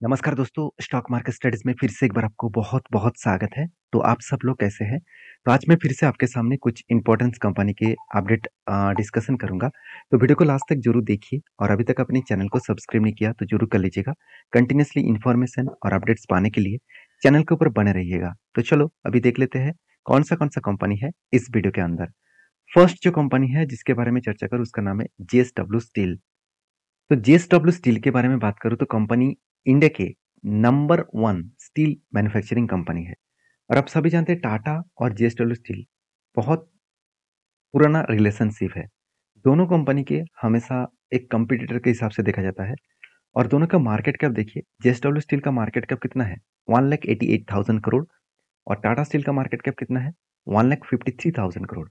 नमस्कार दोस्तों, stock market studies में फिर से एक बार आपको बहुत-बहुत स्वागत है। तो आप सब लोग कैसे हैं? तो आज मैं फिर से आपके सामने कुछ इम्पोर्टेंस कंपनी के अपडेट डिस्कशन करूँगा। तो वीडियो को लास्ट तक ज़रूर देखिए और अभी तक अपने चैनल को सब्सक्राइब नहीं किया तो ज़रूर कर लीजिएगा। कंटिन्यूअसली इन्फॉर्मेशन और अपडेट्स पाने के लिए चैनल के ऊपर बने रहिएगा। तो चलो अभी देख लेते हैं कौन-सा कंपनी है इस वीडियो के अंदर। फर्स्ट जो कंपनी है जिसके बारे में चर्चा करूँ उसका नाम है जेएसडब्ल्यू स्टील। तो जेएसडब्ल्यू स्टील के बारे में बात करूँ तो कंपनी इंडिया के नंबर 1 स्टील मैन्युफैक्चरिंग कंपनी है। और आप सभी जानते हैं टाटा और जेएसडब्ल्यू स्टील बहुत पुराना रिलेशनशिप है। दोनों कंपनी के हमेशा एक कंपटीटर के हिसाब से देखा जाता है और दोनों का मार्केट कैप देखिए, जेएसडब्ल्यू स्टील का मार्केट कैप कितना है? 1,88,000 करोड़ और टाटा स्टील का मार्केट कैप कितना है? 1,53,000 करोड़।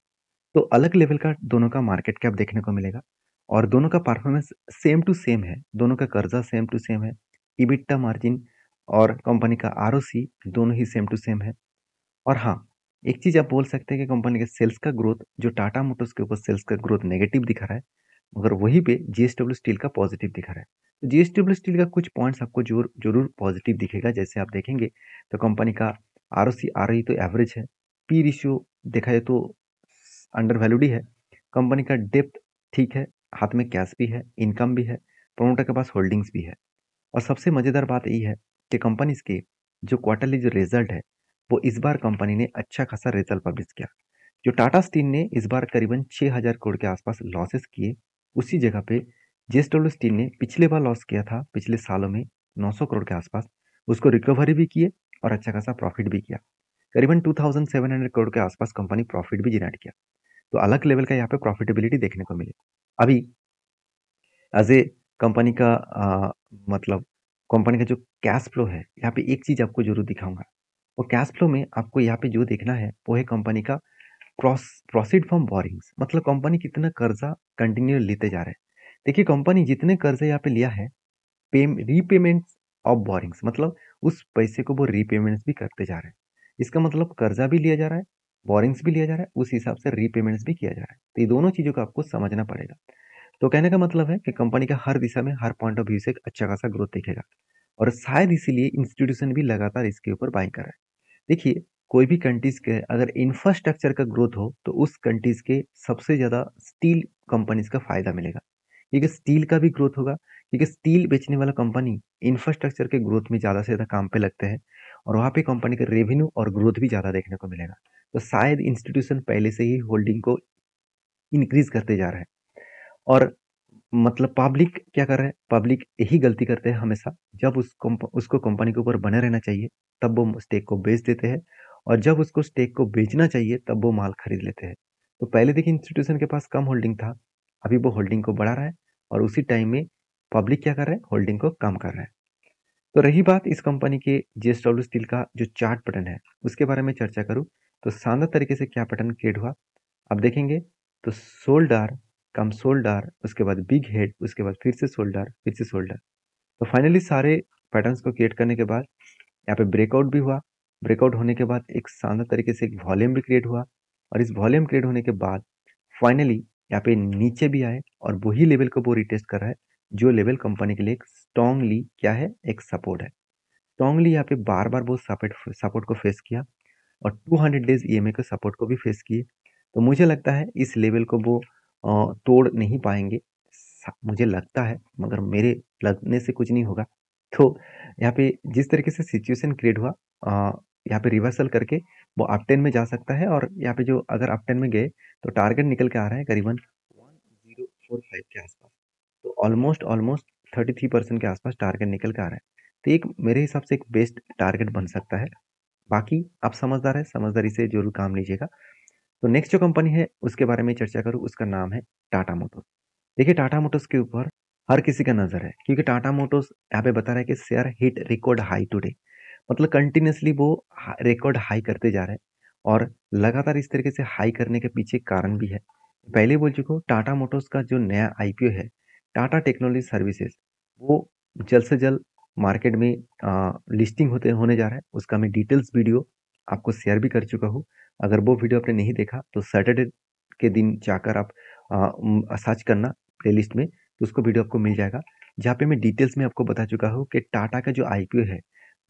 तो अलग लेवल का दोनों का मार्केट कैप देखने को मिलेगा और दोनों का परफॉर्मेंस सेम टू सेम है। दोनों का कर्जा सेम टू सेम है। इबिट्टा मार्जिन और कंपनी का आरओसी दोनों ही सेम टू सेम है। और हाँ, एक चीज आप बोल सकते हैं कि कंपनी के सेल्स का ग्रोथ जो टाटा मोटर्स के ऊपर सेल्स का ग्रोथ नेगेटिव दिखा रहा है, मगर वहीं पे जीएसडब्ल्यू स्टील का पॉजिटिव दिखा रहा है। तो जीएसडब्ल्यू स्टील का कुछ पॉइंट्स आपको जरूर जरूर पॉजिटिव दिखेगा। जैसे आप देखेंगे तो कंपनी का आरओसी आरओई तो एवरेज है। पी रेशियो देखा जाए तो अंडर वैल्यूड ही है। कंपनी का डेप्थ ठीक है, हाथ में कैश भी है, इनकम भी है, प्रमोटर के पास होल्डिंग्स भी है। और सबसे मजेदार बात यही है कि कंपनीज के जो क्वार्टरली जो रिजल्ट है वो इस बार कंपनी ने अच्छा खासा रिजल्ट पब्लिश किया। जो टाटा स्टील ने इस बार करीबन 6,000 करोड़ के आसपास लॉसेस किए, उसी जगह पे जेएसडब्ल्यू स्टील ने पिछले बार लॉस किया था पिछले सालों में 900 करोड़ के आसपास, उसको रिकवरी भी किए और अच्छा खासा प्रॉफिट भी किया। करीबन 2,700 करोड़ के आसपास कंपनी प्रॉफिट भी जनरेट किया। तो अलग लेवल का यहाँ पे प्रॉफिटेबिलिटी देखने को मिले। अभी एज ए कंपनी का मतलब कंपनी का जो कैश फ्लो है, यहाँ पे एक चीज आपको जरूर दिखाऊंगा। और कैश फ्लो में आपको यहाँ पे जो देखना है वो है कंपनी का क्रॉस प्रोसीड फ्रॉम बोरिंग्स, मतलब कंपनी कितना कर्जा कंटिन्यू लेते जा रहे हैं। देखिए कंपनी जितने कर्जे यहाँ पे लिया है, रीपेमेंट्स ऑफ बोरिंग्स, मतलब उस पैसे को वो रीपेमेंट्स भी करते जा रहे हैं। इसका मतलब कर्जा भी लिया जा रहा है, बोरिंग्स भी लिया जा रहा है, उस हिसाब से रीपेमेंट्स भी किया जा रहा है। तो ये दोनों चीजों को आपको समझना पड़ेगा। तो कहने का मतलब है कि कंपनी का हर दिशा में हर पॉइंट ऑफ व्यू से एक अच्छा खासा ग्रोथ दिखेगा और शायद इसीलिए इंस्टीट्यूशन भी लगातार इसके ऊपर बाइंग कर रहा है। देखिए, कोई भी कंट्रीज के अगर इंफ्रास्ट्रक्चर का ग्रोथ हो तो उस कंट्रीज के सबसे ज्यादा स्टील कंपनीज का फायदा मिलेगा, क्योंकि स्टील का भी ग्रोथ होगा। क्योंकि स्टील बेचने वाला कंपनी इंफ्रास्ट्रक्चर के ग्रोथ में ज्यादा से ज्यादा काम पे लगते हैं और वहां पे कंपनी का रेवेन्यू और ग्रोथ भी ज्यादा देखने को मिलेगा। तो शायद इंस्टीट्यूशन पहले से ही होल्डिंग को इंक्रीज करते जा रहा है। और मतलब पब्लिक क्या कर रहा है? पब्लिक यही गलती करते हैं हमेशा। जब उसको कंपनी के ऊपर बने रहना चाहिए तब वो स्टेक को बेच देते हैं और जब उसको स्टेक को बेचना चाहिए तब वो माल खरीद लेते हैं। तो पहले देखिए इंस्टीट्यूशन के पास कम होल्डिंग था, अभी वो होल्डिंग को बढ़ा रहा है और उसी टाइम में पब्लिक क्या कर रहा है? होल्डिंग को कम कर रहा है। तो रही बात इस कंपनी के जेएसडब्ल्यू स्टील का जो चार्ट पैटर्न है उसके बारे में चर्चा करूं तो शानदार तरीके से क्या पैटर्न क्रिएट हुआ आप देखेंगे। तो शोल्डर कम शोल्डर, उसके बाद बिग हेड, उसके बाद फिर से शोल्डर, फिर से शोल्डर। तो फाइनली सारे पैटर्न्स को क्रिएट करने के बाद यहाँ पे ब्रेकआउट भी हुआ। ब्रेकआउट होने के बाद एक शानदार तरीके से एक वॉल्यूम भी क्रिएट हुआ और इस वॉल्यूम क्रिएट होने के बाद फाइनली यहाँ पे नीचे भी आए और वही लेवल को वो रिटेस्ट कर रहा है जो लेवल कंपनी के लिए एक स्ट्रॉन्गली क्या है? एक सपोर्ट है। स्ट्रॉन्गली यहाँ पे बार बार वो सपोर्ट को फेस किया और 200 डेज ईएमए के सपोर्ट को भी फेस किए। तो मुझे लगता है इस लेवल को वो तोड़ नहीं पाएंगे। मुझे लगता है, मगर मेरे लगने से कुछ नहीं होगा। तो यहाँ पे जिस तरीके से सिचुएशन क्रिएट हुआ, यहाँ पे रिवर्सल करके वो अप 10 में जा सकता है और यहाँ पे जो अगर अप 10 में गए तो टारगेट निकल के आ रहा है करीबन 1045 के आसपास। तो ऑलमोस्ट ऑलमोस्ट 33% के आसपास टारगेट निकल के आ रहा है। तो एक मेरे हिसाब से एक बेस्ट टारगेट बन सकता है। बाकी आप समझदार है, समझदारी से जरूर काम लीजिएगा। तो नेक्स्ट जो कंपनी है उसके बारे में चर्चा करूँ, उसका नाम है टाटा मोटर्स। देखिए टाटा मोटर्स के ऊपर हर किसी का नजर है क्योंकि टाटा मोटर्स यहाँ पे बता रहा है कि share hit record high today, मतलब कंटिन्यूसली वो रिकॉर्ड हाई करते जा रहे हैं और लगातार इस तरीके से हाई करने के पीछे कारण भी है। पहले बोल चुका हूँ, टाटा मोटर्स का जो नया आईपीओ है टाटा टेक्नोलॉजी सर्विसेज, वो जल्द से जल्द मार्केट में लिस्टिंग होने जा रहा है। उसका मैं डिटेल्स वीडियो आपको शेयर भी कर चुका हूँ। अगर वो वीडियो आपने नहीं देखा तो सैटरडे के दिन जाकर आप सर्च करना प्लेलिस्ट में, तो उसको वीडियो आपको मिल जाएगा। जहाँ पे मैं डिटेल्स में आपको बता चुका हूँ कि टाटा का जो आईपीओ है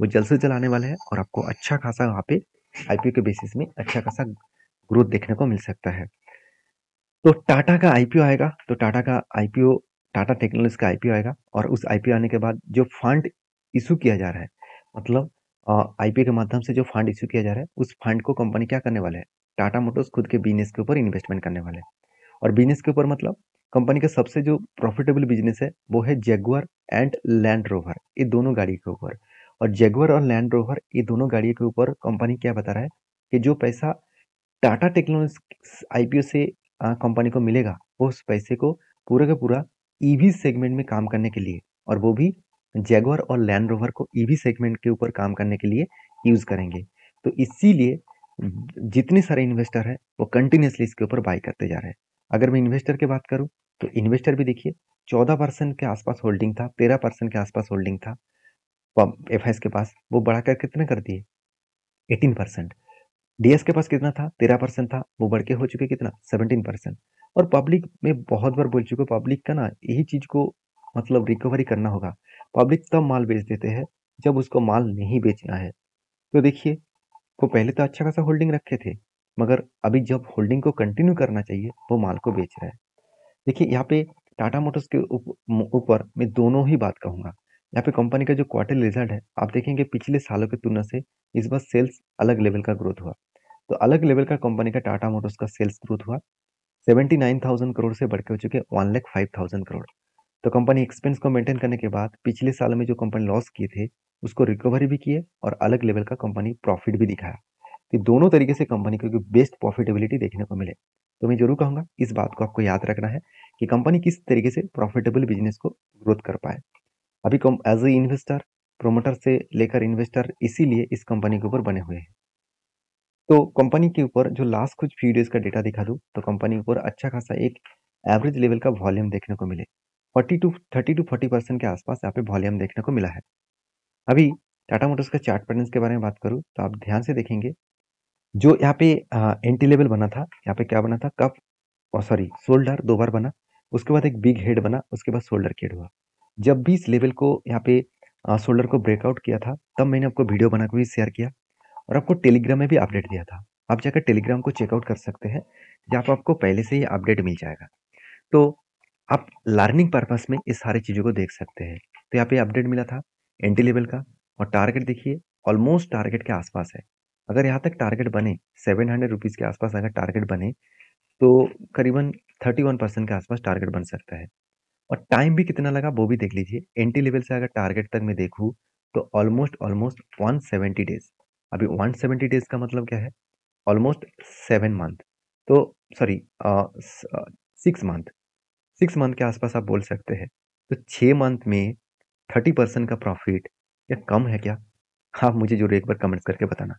वो जल्द से जल्द आने वाला है और आपको अच्छा खासा वहाँ पे आईपीओ के बेसिस में अच्छा खासा ग्रोथ देखने को मिल सकता है। तो टाटा का आईपीओ आएगा, तो टाटा का आईपीओ, टाटा टेक्नोलॉजीज का आईपीओ आएगा और उस आईपीओ आने के बाद जो फंड इशू किया जा रहा है, मतलब आईपीओ के माध्यम से जो फंड इशू किया जा रहा है, उस फंड को कंपनी क्या करने वाले है, टाटा मोटर्स खुद के बिजनेस के ऊपर इन्वेस्टमेंट करने वाले हैं। और बिजनेस के ऊपर मतलब कंपनी का सबसे जो प्रॉफिटेबल बिजनेस है वो है जगुआर एंड लैंड रोवर, ये दोनों गाड़ी के ऊपर। और जगुआर और लैंड रोवर ये दोनों गाड़ियों के ऊपर कंपनी क्या बता रहा है कि जो पैसा टाटा टेक्नोलॉजीज आईपीओ से कंपनी को मिलेगा, वो उस पैसे को पूरा का पूरा ईवी सेगमेंट में काम करने के लिए, और वो भी जैगुआर और लैंड रोवर को ईवी सेगमेंट के ऊपर काम करने के लिए यूज करेंगे। तो इसीलिए जितने सारे इन्वेस्टर है वो कंटिन्यूसली इसके ऊपर बाय करते जा रहे हैं। अगर मैं इन्वेस्टर की बात करूं तो इन्वेस्टर भी देखिए 14% के आसपास होल्डिंग था, 13% के आसपास होल्डिंग था एफएस के पास, वो बढ़ाकर कितना कर दिए 18%। डीएस के पास कितना था 13% था, वो बढ़ के हो चुके कितना 17%। और पब्लिक में बहुत बार बोल चुके, पब्लिक का ना यही चीज को मतलब रिकवरी करना होगा। पब्लिक तब माल बेच देते हैं जब उसको माल नहीं बेचना है। तो देखिए वो पहले तो अच्छा खासा होल्डिंग रखे थे, मगर अभी जब होल्डिंग को कंटिन्यू करना चाहिए वो माल को बेच रहा है। देखिए यहाँ पे टाटा मोटर्स के ऊपर मैं दोनों ही बात कहूंगा। यहाँ पे कंपनी का जो क्वार्टरली रिजल्ट है, आप देखेंगे पिछले सालों की तुलना से इस बार सेल्स अलग लेवल का ग्रोथ हुआ। तो अलग लेवल का कंपनी का टाटा मोटर्स का सेल्स ग्रोथ हुआ, 79,000 करोड़ से बढ़ के हो चुके 1,05,000 करोड़। तो कंपनी एक्सपेंस को मेंटेन करने के बाद पिछले साल में जो कंपनी लॉस किए थे उसको रिकवरी भी किए और अलग लेवल का कंपनी प्रॉफिट भी दिखाया। तो दोनों तरीके से कंपनी को बेस्ट प्रॉफिटेबिलिटी देखने को मिले। तो मैं जरूर कहूंगा इस बात को आपको याद रखना है कि कंपनी किस तरीके से प्रॉफिटेबल बिजनेस को ग्रोथ कर पाए। अभी एज ए इन्वेस्टर, प्रोमोटर से लेकर इन्वेस्टर इसीलिए इस कंपनी के ऊपर बने हुए हैं। तो कंपनी के ऊपर जो लास्ट कुछ फ्यू डेज का डेटा दिखा दूं तो कंपनी के ऊपर अच्छा खासा एक एवरेज लेवल का वॉल्यूम देखने को मिले, 40% के आसपास यहाँ पे वॉल्यूम देखने को मिला है। अभी टाटा मोटर्स का चार्ट पैटर्न के बारे में बात करूं तो आप ध्यान से देखेंगे, जो यहाँ पे एंटी लेवल बना था, यहाँ पे क्या बना था, कप और सॉरी शोल्डर दो बार बना, उसके बाद एक बिग हेड बना, उसके बाद शोल्डर केड हुआ। जब भी इस लेवल को यहाँ पे शोल्डर को ब्रेकआउट किया था तब मैंने आपको वीडियो बना के भी शेयर किया और आपको टेलीग्राम में भी अपडेट दिया था। आप जाकर टेलीग्राम को चेकआउट कर सकते हैं, जहाँ पर आपको पहले से ही अपडेट मिल जाएगा। तो आप लर्निंग पर्पस में इस सारी चीज़ों को देख सकते हैं। तो यहाँ पे अपडेट मिला था एंटी लेवल का, और टारगेट देखिए ऑलमोस्ट टारगेट के आसपास है। अगर यहाँ तक टारगेट बने 700 रुपीज़ के आसपास अगर टारगेट बने तो करीबन 31% के आसपास टारगेट बन सकता है। और टाइम भी कितना लगा वो भी देख लीजिए। एंटी लेवल से अगर टारगेट तक मैं देखूँ तो ऑलमोस्ट ऑलमोस्ट 170 डेज। अभी 170 डेज का मतलब क्या है, ऑलमोस्ट 7 मंथ। तो सॉरी 6 मंथ, 6 मंथ के आसपास आप बोल सकते हैं। तो 6 मंथ में 30% का प्रॉफिट या कम है क्या? आप मुझे जरूर एक बार कमेंट्स करके बताना।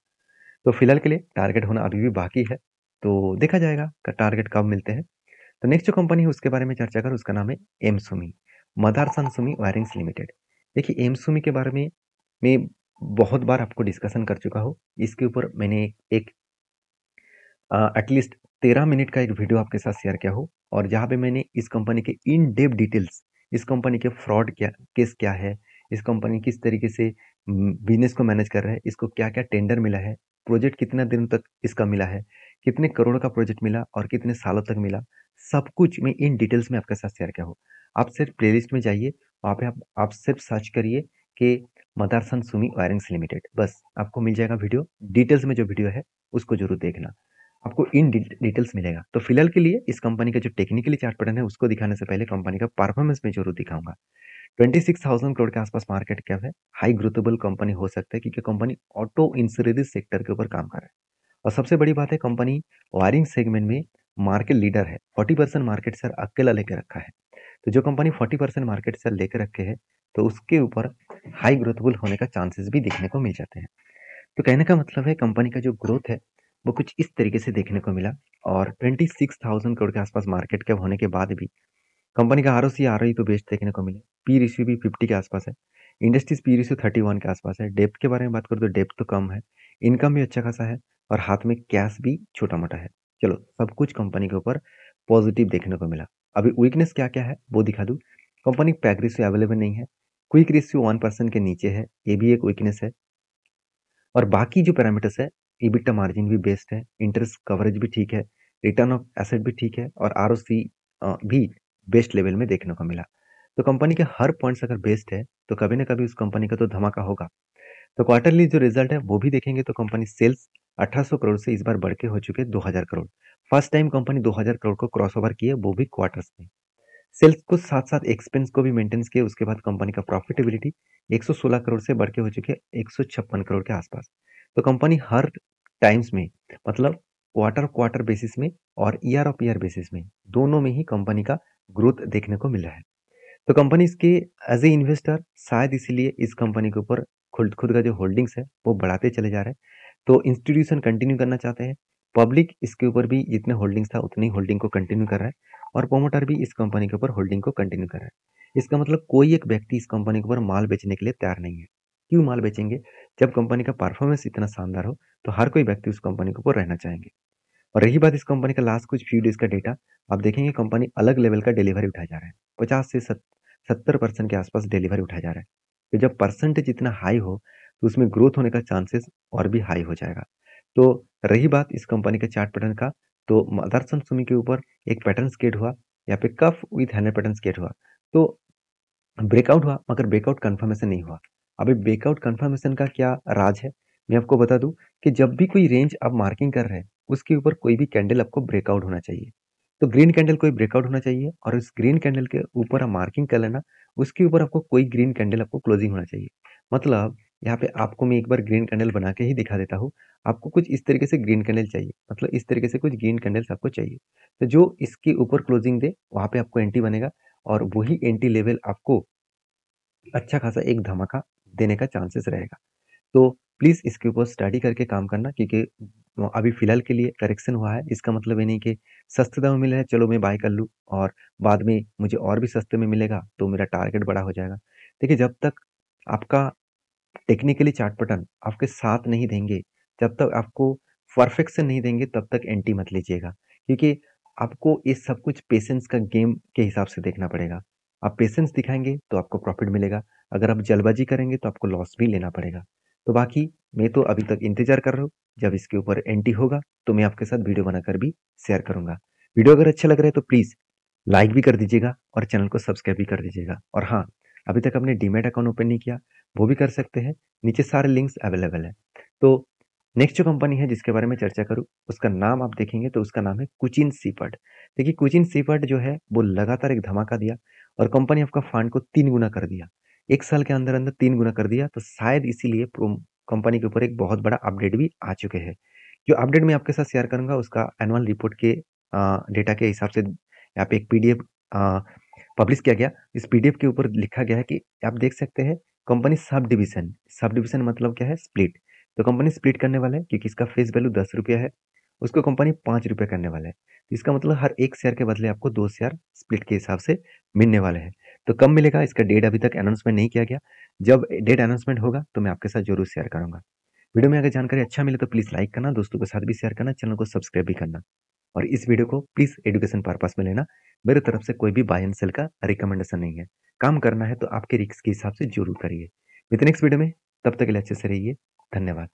तो फिलहाल के लिए टारगेट होना अभी भी बाकी है, तो देखा जाएगा टारगेट कब मिलते हैं। तो नेक्स्ट जो कंपनी है उसके बारे में चर्चा कर, उसका नाम है एमसुमी, मदारसन सुमी वायरिंग्स लिमिटेड। देखिए एमसुमी के बारे में मैं बहुत बार आपको डिस्कशन कर चुका हूँ। इसके ऊपर मैंने एक एटलीस्ट 13 मिनट का एक वीडियो आपके साथ शेयर किया हो, और जहाँ पे मैंने इस कंपनी के इन डेप्थ डिटेल्स, इस कंपनी के फ्रॉड क्या केस क्या है, इस कंपनी किस तरीके से बिजनेस को मैनेज कर रहा है, इसको क्या क्या टेंडर मिला है, प्रोजेक्ट कितना दिन तक इसका मिला है, कितने करोड़ का प्रोजेक्ट मिला और कितने सालों तक मिला, सब कुछ मैं इन डिटेल्स में आपके साथ शेयर किया हो। आप सिर्फ प्लेलिस्ट में जाइए, वहाँ पे आप सिर्फ सर्च करिए कि मदारसन सुमी वायरिंग्स लिमिटेड, बस आपको मिल जाएगा वीडियो। डिटेल्स में जो वीडियो है उसको जरूर देखना, आपको इन डिटेल्स मिलेगा। तो फिलहाल के लिए इस कंपनी का जो टेक्निकली चार्ट पैटर्न है उसको दिखाने से पहले कंपनी का परफॉर्मेंस में जरूर दिखाऊंगा। 26,000 करोड़ के आसपास मार्केट कैप है, हाई ग्रोथेबल कंपनी हो सकता है क्योंकि कंपनी ऑटो इंश्योरेंस सेक्टर के ऊपर काम कर रहा है। और सबसे बड़ी बात है कंपनी वायरिंग सेगमेंट में मार्केट लीडर है, 40% मार्केट शेयर अकेला लेकर रखा है। तो जो कंपनी 40% मार्केट शेयर लेकर रखे है तो उसके ऊपर हाई ग्रोथेबल होने का चांसेस भी देखने को मिल जाते हैं। तो कहने का मतलब है कंपनी का जो ग्रोथ है वो कुछ इस तरीके से देखने को मिला। और 26,000 करोड़ के आसपास मार्केट कैप होने के बाद भी कंपनी का आरओसी आरओई तो बेस्ट देखने को मिले, पी रेशियो भी 50 के आसपास है, इंडस्ट्रीज पी रेशियो 31 के आसपास है। डेप्थ के बारे में बात करूँ तो डेप्थ तो कम है, इनकम भी अच्छा खासा है और हाथ में कैश भी छोटा मोटा है। चलो सब कुछ कंपनी के ऊपर पॉजिटिव देखने को मिला। अभी वीकनेस क्या क्या है वो दिखा दूं। कंपनी पैग रेशियो अवेलेबल नहीं है, क्विक रेशियो 1% के नीचे है, ये भी एक वीकनेस है। और बाकी जो पैरामीटर्स है, EBITDA मार्जिन भी बेस्ट है, इंटरेस्ट कवरेज भी ठीक है, रिटर्न ऑफ एसेट भी ठीक है और ROC भी बेस्ट लेवल में देखने को मिला। तो कंपनी के हर पॉइंट्स अगर बेस्ट है तो कभी ना कभी उस कंपनी का तो धमाका होगा। तो क्वार्टरली जो रिजल्ट है वो भी देखेंगे तो कंपनी सेल्स 1800 करोड़ से इस बार बढ़ के हो चुके 2000 crore. First time company 2000 crore को क्रॉस ओवर की है, वो भी क्वार्टर्स में। सेल्स को साथ साथ एक्सपेंस को भी मेंटेन किए, उसके बाद कंपनी का प्रॉफिटेबिलिटी 116 करोड़ से बढ़ के हो चुके 156 करोड़ के आसपास। तो कंपनी हर टाइम्स में मतलब क्वार्टर बेसिस में और ईयर ऑफ ईयर बेसिस में दोनों में ही कंपनी का ग्रोथ देखने को मिला है। तो कंपनी इसके एज ए इन्वेस्टर शायद इसीलिए इस कंपनी के ऊपर खुद खुद का जो होल्डिंग्स है वो बढ़ाते चले जा रहे हैं। तो इंस्टीट्यूशन कंटिन्यू करना चाहते हैं, पब्लिक इसके ऊपर भी जितने होल्डिंग्स था उतनी होल्डिंग को कंटिन्यू कर रहा है और प्रोमोटर भी इस कंपनी के ऊपर होल्डिंग को कंटिन्यू कर रहा है। इसका मतलब कोई एक व्यक्ति इस कंपनी के ऊपर माल बेचने के लिए तैयार नहीं है। क्यों माल बेचेंगे? जब कंपनी का परफॉर्मेंस इतना शानदार हो तो हर कोई व्यक्ति उस कंपनी के ऊपर रहना चाहेंगे। और रही बात इस कंपनी का लास्ट कुछ फ्यू डेज का डेटा, आप देखेंगे कंपनी अलग लेवल का डिलीवरी उठाया जा रहा है, 50 से 70% के आसपास डिलीवरी उठाया जा रहा है। तो जब परसेंटेज इतना हाई हो तो उसमें ग्रोथ होने का चांसेस और भी हाई हो जाएगा। तो रही बात इस कंपनी के चार्ट पैटर्न का, तो मदरसन सुमी के ऊपर एक पैटर्न स्केट हुआ, यहाँ पे cough with handle pattern skate हुआ, तो ब्रेकआउट हुआ मगर ब्रेकआउट कंफर्मेशन नहीं हुआ। अभी ब्रेकआउट कंफर्मेशन का क्या राज है, मैं आपको बता दूं कि जब भी कोई रेंज आप मार्किंग कर रहे हैं उसके ऊपर कोई भी कैंडल आपको ब्रेकआउट होना चाहिए। तो ग्रीन कैंडल कोई ब्रेकआउट होना चाहिए और उस ग्रीन कैंडल के ऊपर आप मार्किंग कर लेना, उसके ऊपर आपको कोई ग्रीन कैंडल आपको क्लोजिंग होना चाहिए। मतलब यहाँ पे आपको मैं एक बार ग्रीन कैंडल बना के ही दिखा देता हूँ। आपको कुछ इस तरीके से ग्रीन कैंडल चाहिए, मतलब इस तरीके से कुछ ग्रीन कैंडल्स आपको चाहिए। तो जो इसके ऊपर क्लोजिंग दे वहां पे आपको एंटी बनेगा और वही एंटी लेवल आपको अच्छा खासा एक धमाका देने का चांसेस रहेगा। तो प्लीज़ इसके ऊपर स्टडी करके काम करना, क्योंकि अभी फ़िलहाल के लिए करेक्शन हुआ है, इसका मतलब ये नहीं कि सस्ते दाम में मिल रहा है चलो मैं बाय कर लूँ और बाद में मुझे और भी सस्ते में मिलेगा तो मेरा टारगेट बड़ा हो जाएगा। देखिए, जब तक आपका टेक्निकली चार्ट पैटर्न आपके साथ नहीं देंगे, जब तक आपको परफेक्शन नहीं देंगे तब तक एंटी मत लीजिएगा, क्योंकि आपको ये सब कुछ पेशेंस का गेम के हिसाब से देखना पड़ेगा। आप पेशेंस दिखाएंगे तो आपको प्रॉफिट मिलेगा, अगर आप जल्दबाजी करेंगे तो आपको लॉस भी लेना पड़ेगा। तो बाकी मैं तो अभी तक इंतजार कर रहा हूँ, जब इसके ऊपर एंटी होगा तो मैं आपके साथ वीडियो बनाकर भी शेयर करूंगा। वीडियो अगर अच्छा लग रहा है तो प्लीज़ लाइक भी कर दीजिएगा और चैनल को सब्सक्राइब भी कर दीजिएगा। और हाँ, अभी तक आपने डीमैट अकाउंट ओपन नहीं किया वो भी कर सकते हैं, नीचे सारे लिंक्स अवेलेबल है। तो नेक्स्ट जो कंपनी है जिसके बारे में चर्चा करूँ, उसका नाम आप देखेंगे तो उसका नाम है कोचिन सीफर्ड। देखिए, कोचिन सीफर्ड जो है वो लगातार एक धमाका दिया और कंपनी आपका फंड को 3 गुना कर दिया। 1 साल के अंदर अंदर 3 गुना कर दिया, तो शायद इसीलिए कंपनी के ऊपर एक बहुत बड़ा अपडेट भी आ चुके हैं। जो अपडेट मैं आपके साथ शेयर करूंगा उसका एनुअल रिपोर्ट के डेटा के हिसाब से यहाँ पे एक पीडीएफ पब्लिश किया गया। इस पीडीएफ के ऊपर लिखा गया है कि आप देख सकते हैं कंपनी सब डिवीजन मतलब क्या है, स्प्लिट। तो कंपनी स्प्लिट करने वाला है क्योंकि इसका फेस वैल्यू 10 रुपया है, उसको कंपनी 5 रुपये करने वाला है। तो इसका मतलब हर एक शेयर के बदले आपको 2 शेयर स्प्लिट के हिसाब से मिलने वाले हैं। तो कब मिलेगा इसका डेट अभी तक अनाउंसमेंट नहीं किया गया, जब डेट अनाउंसमेंट होगा तो मैं आपके साथ जरूर शेयर करूंगा। वीडियो में अगर जानकारी अच्छा मिले तो प्लीज लाइक करना, दोस्तों के साथ भी शेयर करना, चैनल को सब्सक्राइब भी करना और इस वीडियो को प्लीज एजुकेशन पर्पस में लेना। मेरे तरफ से कोई भी बाय एंड सेल का रिकमेंडेशन नहीं है। काम करना है तो आपके रिस्क के हिसाब से जरूर करिए। मिलते हैं नेक्स्ट वीडियो में, तब तक के लिए अच्छे से रहिए। धन्यवाद।